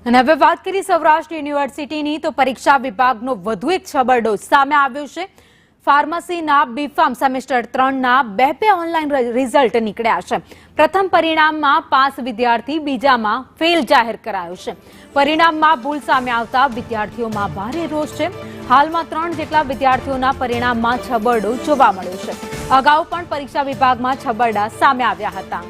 અને હવે વાત કરીએ સૌરાષ્ટ્ર યુનિવર્સિટીની તો પરીક્ષા વિભાગનો વધુ એક છબરડો સામે આવ્યો છે। ફાર્મસીના બીફાર્મ સેમેસ્ટર 3ના બે ઓનલાઈન રિઝલ્ટ નીકળ્યા છે। પ્રથમ પરિણામમાં પાસ વિદ્યાર્થી, બીજામાં ફેલ જાહેર કરાયો છે। પરિણામમાં ભૂલ સામે આવતા વિદ્યાર્થીઓમાં ભારે રોષ છે। હાલમાં 3 જેટલા વિદ્યાર્થીઓના પરિણામમાં છબરડો જોવા મળ્યો છે। અગાઉ પણ પરીક્ષા વિભાગમાં છબરડા સામે આવ્યા હતા।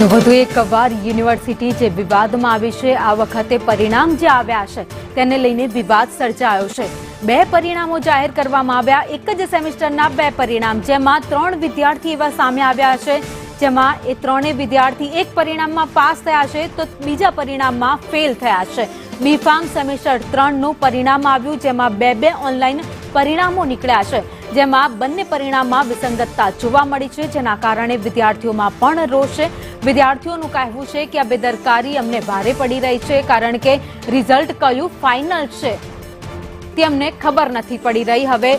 તો વધુ એક વાર યુનિવર્સિટી જે વિવાદમાં આવી છે। આ વખતે પરિણામ જે આવ્યા છે તેને લઈને વિવાદ સર્જાયો છે। 2 પરિણામો જાહેર કરવામાં આવ્યા। એક જ સેમેસ્ટરના 2 પરિણામ, જેમાં 3 વિદ્યાર્થી એવા સામે આવ્યા છે, જેમાં એ 3 વિદ્યાર્થી એક પરિણામમાં પાસ થયા છે તો બીજા પરિણામમાં ફેલ થયા છે। બીફાર્મ સેમેસ્ટર 3નું પરિણામ આવ્યું, જેમાં 2 ઓનલાઈન પરિણામો નીકળ્યા છે, જેમાં બંને પરિણામમાં વિસંગતતા જોવા મળી છે, જેના કારણે વિદ્યાર્થીઓમાં પણ રોષ છે। વિદ્યાર્થીઓનું કહેવું છે કે આ બેદરકારી અમને ભારે પડી રહી છે, કારણ કે રિઝલ્ટ કયું ફાઇનલ છે તે અમને ખબર નથી પડી રહી। હવે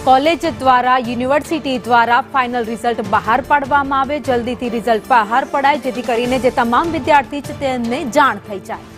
કોલેજ દ્વારા, યુનિવર્સિટી દ્વારા ફાઇનલ રિઝલ્ટ બહાર પાડવામાં આવે, જલ્દીથી રિઝલ્ટ બહાર પડાય, જેથી કરીને જે તમામ વિદ્યાર્થી છે તેમને જાણ થઈ જાય।